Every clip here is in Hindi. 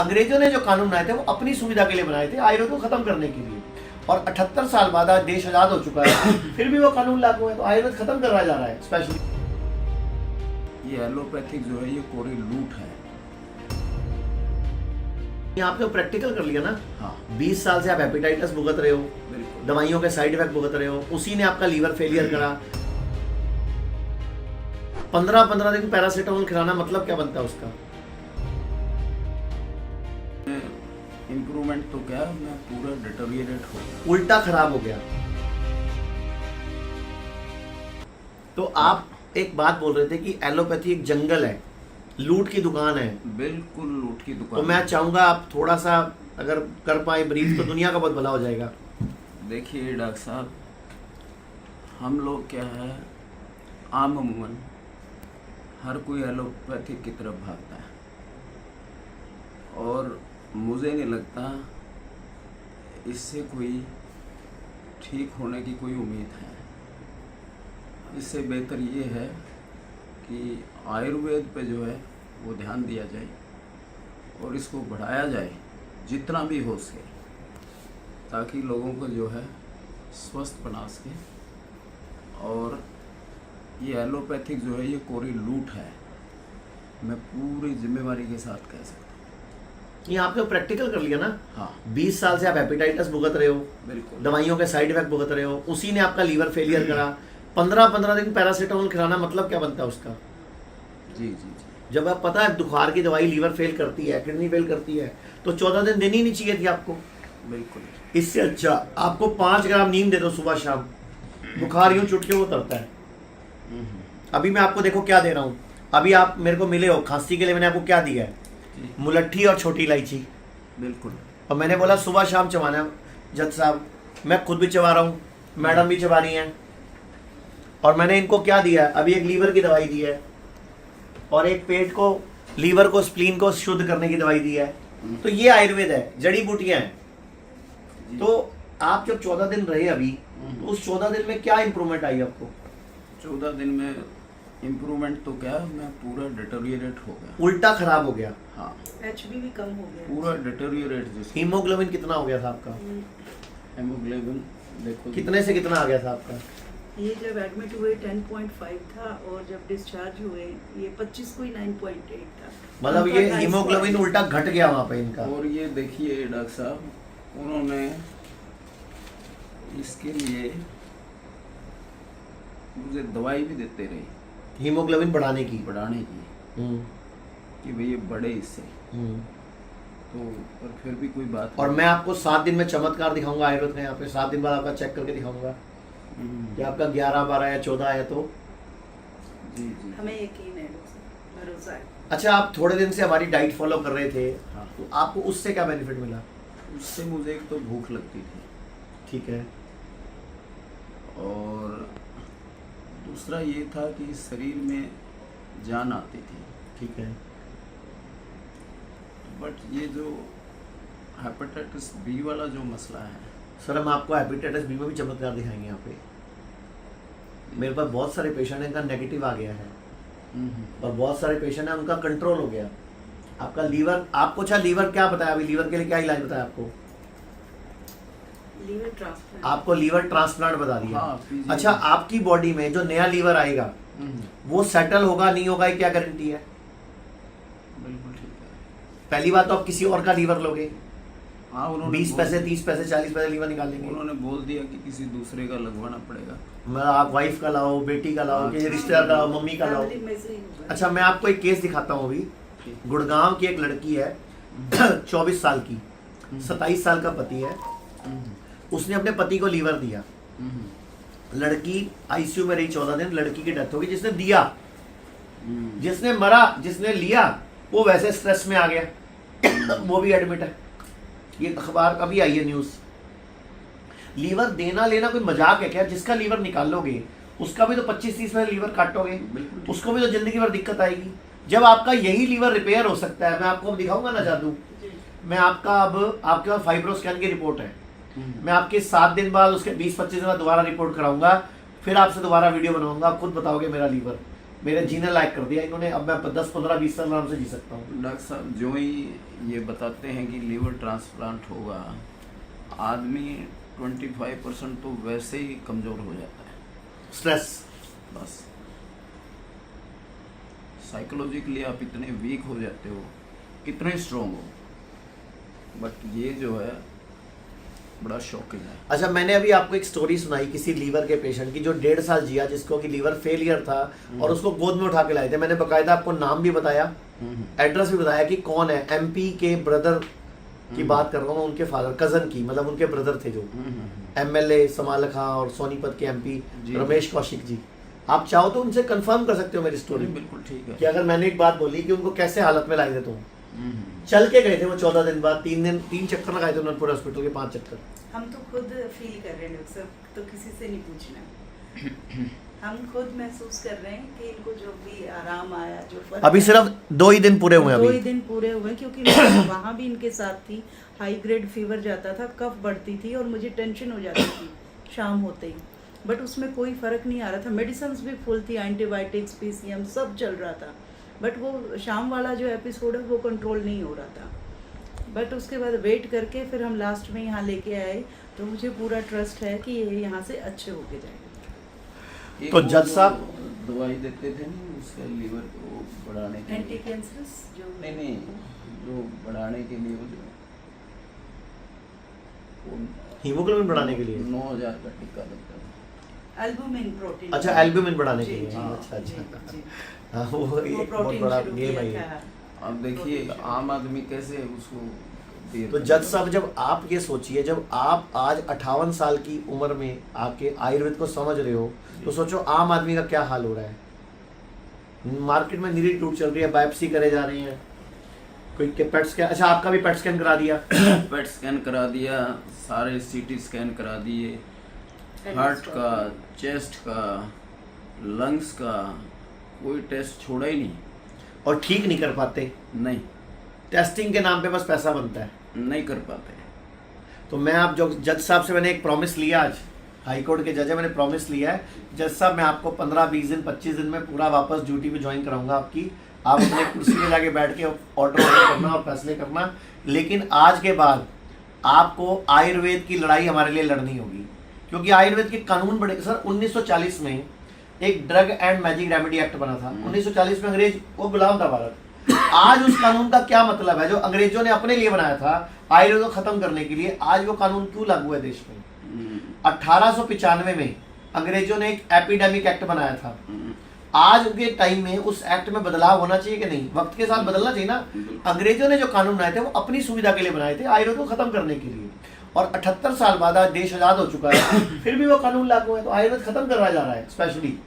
अंग्रेजों ने जो कानून बनाए थे वो अपनी सुविधा के लिए बनाए थे, आयुर्वेद को खत्म करने के लिए। और 78 साल बाद आज देश आजाद हो चुका है, फिर भी वो कानून लागू है, तो आयुर्वेद खत्म करवाया जा रहा है। स्पेशली ये एलोपैथिक जो है ये कोरी लूट है। यहाँ पे प्रैक्टिकल कर लिया ना। हाँ 20 साल से आप हेपेटाइटिस भुगत रहे हो, बिल्कुल। दवाइयों के साइड इफेक्ट भुगत रहे हो, उसी ने आपका लीवर फेलियर करा। 15-15 दिन पैरासीटामोल खिलाना मतलब क्या बनता है उसका? इम्प्रूवमेंट तो क्या, मैं पूरा डिटोरिएट हो गया, उल्टा खराब हो गया। तो आप एक बात बोल रहे थे कि एलोपैथी एक जंगल है, लूट की दुकान है। बिल्कुल लूट की तो दुकान। मैं चाहूंगा आप थोड़ा सा अगर कर पाए ब्रीफ तो दुनिया का बहुत भला हो जाएगा। देखिए डॉक्टर साहब, हम लोग क्या है, आम अमूमन हर कोई एलोपैथिक की तरफ भागता है, और मुझे नहीं लगता इससे कोई ठीक होने की कोई उम्मीद है। इससे बेहतर ये है कि आयुर्वेद पे जो है वो ध्यान दिया जाए और इसको बढ़ाया जाए जितना भी हो सके, ताकि लोगों को जो है स्वस्थ बना सके। और ये एलोपैथिक जो है ये कोरी लूट है, मैं पूरी जिम्मेवारी के साथ कह सकता हूँ। ये आपने प्रैक्टिकल कर लिया ना। हाँ 20 साल से आप हेपेटाइटिस भुगत रहे हो, बिल्कुल। दवाइयों के साइड इफेक्ट भुगत रहे हो, उसी ने आपका लीवर फेलियर करा। 15-15 दिन पैरासीटामोल खिलाना मतलब क्या बनता है उसका? जी जी जी। जब आप पता है बुखार की दवाई लीवर फेल करती है, किडनी फेल करती है, तो 14 दिन देनी नहीं चाहिए थी आपको। बिल्कुल। इससे अच्छा आपको 5 ग्राम नीम दे दो सुबह शाम, बुखार यूं चुटके वो उतरता है। अभी मैं आपको देखो क्या दे रहा हूँ। अभी आप मेरे को मिले हो, खांसी के लिए मैंने आपको क्या दिया है? मुलट्ठी और छोटी इलायची। बिल्कुल। और मैंने बोला सुबह शाम चबाना। जज साहब मैं खुद भी चबा रहा हूँ, मैडम भी चबा रही हैं। और मैंने इनको क्या दिया है? अभी एक लीवर की दवाई दी है और एक पेट को, लीवर को, स्प्लीन को शुद्ध करने की दवाई दी है। तो ये आयुर्वेद है, जड़ी बूटियां हैं। तो आप जब 14 दिन रहे अभी, तो उस 14 दिन में क्या इंप्रूवमेंट आई आपको? 14 दिन में इम्प्रूवमेंट तो क्या, मैं पूरा डिटोरिएट हो गया। उल्टा खराब हो गया। हाँ एचबी भी कम हो गया। पूरा डिटोरिएट। जिसको हीमोग्लोबिन कितना हो गया था आपका? हेमोग्लोबिन देखो कितने से कितना आ गया था आपका? ये जब एडमिट हुए 10.5 था और जब डिस्चार्ज हुए ये 25 को ही 9.8 था। मतलब उनका ये 2.5 हीमोग्लोबिन उल्टा घट गया वहां पे इनका। और ये देखिए डॉक्टर साहब, उन्होंने इसके लिए मुझे दवाई भी देते रहे हीमोग्लोबिन बढ़ाने की। बढ़ाने की, कि भैया बढ़े इससे। तो पर फिर भी कोई बात और मैं आपको 7 दिन में चमत्कार दिखाऊंगा आयुर्वेद का। यहाँ पे 7 दिन बाद आपका चेक करके दिखाऊंगा कि आपका 11, 12 या 14 है। तो जी जी। हमें यकीन है, भरोसा है। अच्छा, आप थोड़े दिन से हमारी डाइट फॉलो कर रहे थे, हाँ तो आपको उससे क्या बेनिफिट मिला? उससे मुझे एक तो भूख लगती थी, ठीक है। और दूसरा ये था कि शरीर में जान आती थी। ठीक है। बट ये जो हेपेटाइटिस बी वाला जो मसला है, सर हम आपको हेपेटाइटिस बी में भी चमत्कार दिखाएंगे यहाँ पे। मेरे पास बहुत सारे पेशेंट हैं, इनका नेगेटिव आ गया है, और बहुत सारे पेशेंट हैं उनका कंट्रोल हो गया। आपका लीवर, आपको अच्छा लीवर क्या बताया? अभी लीवर के लिए क्या इलाज बताया आपको? Liver transplant. आपको लीवर ट्रांसप्लांट बता दिया। हाँ, अच्छा, आपकी बॉडी में जो नया लीवर आएगा वो सेटल होगा नहीं होगा, ये क्या गारंटी है? बिल्कुल ठीक है। पहली बात तो आप किसी और का लीवर लोगे, हाँ उन्होंने 20 पैसे, 30 पैसे, 40 पैसे लीवर निकाल लेंगे। उन्होंने बोल दिया कि किसी दूसरे का लगवाना पड़ेगा। मैं आप वाइफ का लाओ, बेटी का लाओ, हाँ, किसी रिश्तेदार का लाओ, मम्मी का लाओ। फैमिली में से ही होगा। अच्छा, मैं आपको एक केस दिखाता हूँ अभी। गुड़गांव की एक लड़की है 24 साल की, 27 साल का पति है। उसने अपने पति को लीवर दिया, लड़की आईसीयू में रही 14 दिन, लड़की की डेथ हो गई। जिसने दिया, जिसने मरा, जिसने लिया वो वैसे स्ट्रेस में आ गया, वो भी एडमिट है। ये अखबार का भी आई है न्यूज। लीवर देना लेना कोई मजाक है क्या? जिसका लीवर निकालोगे उसका भी तो 25-30 में लीवर काटोगे, उसको भी तो जिंदगी भर दिक्कत आएगी। जब आपका यही लीवर रिपेयर हो सकता है, मैं आपको अब दिखाऊंगा ना जादू। मैं आपका अब आपके पास फाइब्रो स्कैन की रिपोर्ट है, मैं आपके 7 दिन बाद, उसके 20-25 दिन बाद दोबारा रिपोर्ट कराऊंगा, फिर आपसे दोबारा वीडियो बनाऊंगा, आप खुद बताओगे मेरा लीवर। मेरे जीने लायक कर दिया इन्होंने। अब मैं 10-15-20 साल आराम से जी सकता हूँ। डॉक्टर साहब जो ही ये बताते हैं कि लीवर ट्रांसप्लांट होगा, आदमी 25% तो वैसे ही कमज़ोर हो जाता है। स्ट्रेस। बस साइकोलॉजिकली आप इतने वीक हो जाते हो, कितने स्ट्रोंग हो, बट ये जो है बड़ा शॉकिंग है। अच्छा, मैंने अभी आपको एक स्टोरी सुनाई किसी लीवर के पेशेंट की जो 1.5 साल जिया, जिसको कि लीवर फेलियर था और उसको गोद में उठा के लाए थे। मैंने बकायदा आपको नाम भी बताया, एड्रेस भी बताया कि कौन है। एमपी के ब्रदर की बात कर रहा हूँ, उनके फादर, कजन की, मतलब उनके ब्रदर थे जो एमएलए समालखा और सोनीपत के एमपी रमेश कौशिक जी। आप चाहो तो उनसे कंफर्म कर सकते हो मेरी स्टोरी। बिल्कुल ठीक है कि अगर मैंने एक बात बोली कि उनको कैसे हालत में लाए थे तुम, चल के गए थे वो 14 दिन बाद, 3 चक्कर लगाए थे उन्होंने पूरे हॉस्पिटल के, 5 चक्कर। हम तो खुद फील कर रहे हैं डॉक्टर साहब, तो किसी से नहीं पूछना। हम खुद महसूस कर रहे हैं कि इनको जो भी आराम आया, जो फर्क अभी सिर्फ 2 ही दिन पूरे हुए हैं 2 अभी। ही दिन पूरे हुए, क्योंकि मैं वहाँ भी इनके साथ थी। हाई ग्रेड फीवर जाता था, कफ बढ़ती थी और मुझे टेंशन हो जाती थी शाम होते ही, बट उसमें कोई फर्क नहीं आ रहा था। मेडिसिन भी फुल थी, एंटीबायोटिक्स, पीसीएम सब चल रहा था, बट वो शाम वाला जो एपिसोड है वो कंट्रोल नहीं हो रहा था। बट उसके बाद वेट करके फिर हम लास्ट में यहाँ लेके आए, तो मुझे पूरा ट्रस्ट है कि ये यहाँ से अच्छे होके जाएंगे। एक तो वो जज जो साहब दवाई देते थे ना उसका लीवर को बढ़ाने के एंटी लिए, कैंसरस जो नहीं जो बढ़ाने के लिए वो हीमोग्लोबिन बढ़ाने के लिए 9,000 का टीका लगता था। Albumin protein. अच्छा, एल्ब्यूमिन बढ़ाने के जी, लिए। जी, अच्छा जी, अच्छा जी। हाँ, वो वो एक बहुत प्रोटीन बड़ा शुरू गेम किया है ये। था। अब देखिए प्रोटीन आम आदमी कैसे उसको बेर तो करेगा? जज साहब, जब आप ये सोचिए, जब आप आज 58 साल की उम्र में आके आयुर्वेद को समझ रहे हो, तो सोचो आम आदमी का क्या हाल हो रहा है। मार्केट में निरी टूट चल रही है, बायोप्सी करे जा रहे हैं, कोई के पेट स्कैन। अच्छा, आपका भी पेट स्कैन करा दिया? पेट स्कैन करा दिया, सारे सीटी स्कैन करा दिए, हार्ट का, चेस्ट का, लंग्स का, कोई टेस्ट छोड़ा ही नहीं। और ठीक नहीं कर पाते? नहीं, टेस्टिंग के नाम पे बस पैसा बनता है। नहीं कर पाते। तो मैं आप जो जज साहब से मैंने एक प्रॉमिस लिया, आज हाई कोर्ट के जज है, मैंने प्रॉमिस लिया है जज साहब, मैं आपको 15-20 दिन 25 दिन में पूरा वापस ड्यूटी पे ज्वाइन कराऊंगा आपकी। आप अपने कुर्सी पे जाके बैठ के ऑर्डर करना और फैसले करना, लेकिन आज के बाद आपको आयुर्वेद की लड़ाई हमारे लिए लड़नी होगी, क्योंकि आयुर्वेद के कानून बड़े। सर 1940 में एक drug and magic remedy act बना था। 1940 में अंग्रेज वो गुलाम था भारत। आज उस कानून का क्या मतलब है जो अंग्रेजों ने अपने लिए बनाया था आयुर्वेद को खत्म करने के लिए, आज वो कानून क्यों लागू है देश में? 1895 में अंग्रेजों ने एक एपिडेमिक एक्ट बनाया था। आज के टाइम में उस एक्ट में बदलाव होना चाहिए कि नहीं? वक्त के साथ बदलना चाहिए ना। अंग्रेजों ने जो कानून बनाए थे वो अपनी सुविधा के लिए बनाए थे, आयुर्वेद को खत्म करने के लिए। और 78 साल बाद आज देश आजाद हो चुका है, फिर भी वो कानून लागू है, तो आयुर्वेद खत्म करवाया जा रहा है स्पेशली।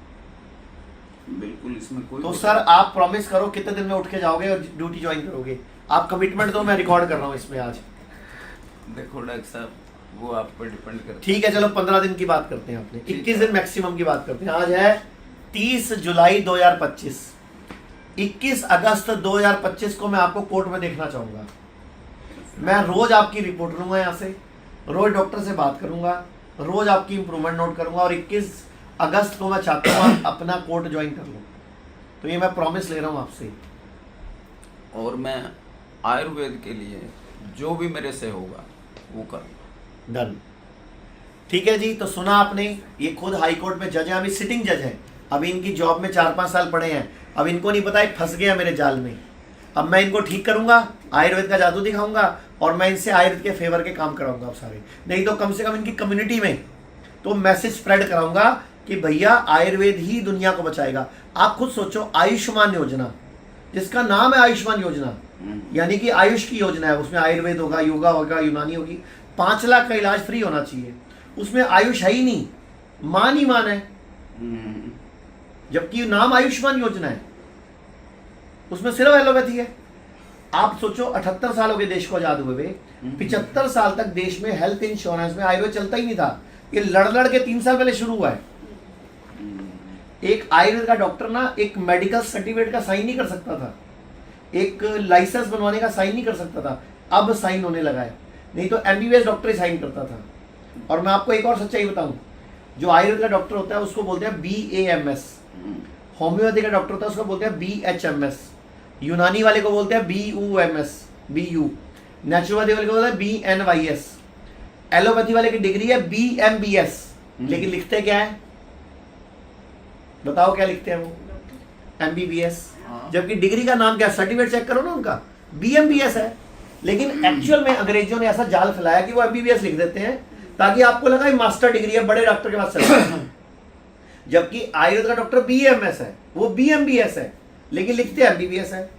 बिल्कुल इसमें कोई तो सर आप प्रॉमिस करो कितने दिन में उठ के जाओगे और ड्यूटी ज्वाइन करोगे? आप कमिटमेंट दो, मैं रिकॉर्ड कर रहा हूँ इसमें आज। देखो डॉक्टर साहब, वो आप पर डिपेंड करता है। ठीक है, चलो 15 दिन की बात करते हैं आपने, ठीक 21 है। दिन मैक्सिमम की बात करते हैं। आज है 30 जुलाई 2025। 21 अगस्त 2025 को मैं आपको कोर्ट में देखना चाहूंगा। मैं रोज आपकी रिपोर्ट लूंगा यहाँ से, रोज डॉक्टर से बात करूंगा, रोज आपकी इंप्रूवमेंट नोट करूंगा, और 21 अगस्त को मैं चाहता हूँ आप अपना कोर्ट ज्वाइन कर लो। तो ये मैं प्रॉमिस ले रहा हूँ आपसे। और मैं आयुर्वेद के लिए जो भी मेरे से होगा वो करूँगा। डन। ठीक है जी, तो सुना आपने, ये खुद हाई कोर्ट में जज है, अभी सिटिंग जज है, अभी इनकी जॉब में 4-5 साल पड़े हैं। अब इनको नहीं पता है फंस गया मेरे जाल में। अब मैं इनको ठीक करूंगा, आयुर्वेद का जादू दिखाऊंगा, और मैं इनसे आयुर्वेद के फेवर के काम कराऊंगा अब सारे। नहीं तो कम से कम इनकी कम्युनिटी में तो मैसेज स्प्रेड कराऊंगा कि भैया आयुर्वेद ही दुनिया को बचाएगा। आप खुद सोचो, आयुष्मान योजना, जिसका नाम है आयुष्मान योजना, यानी कि आयुष की योजना है, उसमें आयुर्वेद होगा, योगा होगा, यूनानी होगी, 5 लाख का इलाज फ्री होना चाहिए, उसमें आयुष है ही नहीं, मान ही मान है, जबकि नाम आयुष्मान योजना है, उसमें सिर्फ एलोपैथी है। आप सोचो 78 साल हो गए देश को आजाद हुए, 75 साल तक देश में हेल्थ इंश्योरेंस में आयुर्वेद चलता ही नहीं था। ये लड़ के 3 साल पहले शुरू हुआ है। एक आयुर्वेद का डॉक्टर ना एक मेडिकल सर्टिफिकेट का साइन नहीं कर सकता था, एक लाइसेंस बनवाने का साइन नहीं कर सकता था, अब साइन होने लगा है। नहीं तो एमबीबीएस डॉक्टर ही साइन करता था। और मैं आपको एक और सच्चाई बताऊं, जो आयुर्वेद का डॉक्टर होता है उसको बोलते हैं BAMS, होम्योपैथी का डॉक्टर होता है उसको बोलते हैं BHMS, यूनानी वाले को बोलते हैं BU, नेचुरोपैथी वाले को बोलते हैं BNYS, एलोपैथी वाले की डिग्री है BMBS, लेकिन लिखते क्या है, बताओ क्या लिखते हैं वो, MBBS, जबकि डिग्री का नाम क्या है, सर्टिफिकेट चेक करो ना उनका, BMBS है। लेकिन एक्चुअल में अंग्रेजों ने ऐसा जाल फैलाया कि वो MBBS लिख देते हैं ताकि आपको लगा ये मास्टर डिग्री है, बड़े डॉक्टर के पास चलते हैं। जबकि आयुर्वेद का डॉक्टर BMS है, वो BMBS है, लेकिन लिखते हैं MBBS है,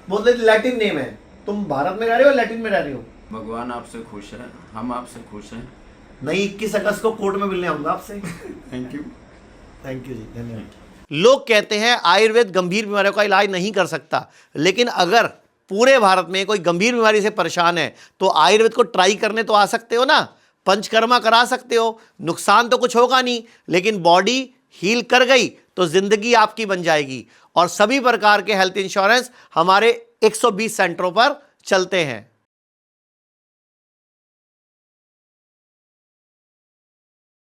बोलते लैटिन नेम है। तुम भारत में रह रहे हो, लैटिन में रह रहे हो? भगवान आपसे खुश है, हम आपसे खुश हैं। नहीं, 21 अगस्त को कोर्ट में मिलने आऊंगा आपसे। Thank you. थैंक यू जी, धन्यवाद। लोग कहते हैं आयुर्वेद गंभीर बीमारियों का इलाज नहीं कर सकता, लेकिन अगर पूरे भारत में कोई गंभीर बीमारी से परेशान है तो आयुर्वेद को ट्राई करने तो आ सकते हो ना, पंचकर्मा करा सकते हो, नुकसान तो कुछ होगा नहीं, लेकिन बॉडी हील कर गई तो जिंदगी आपकी बन जाएगी। और सभी प्रकार के हेल्थ इंश्योरेंस हमारे 120 सेंटरों पर चलते हैं।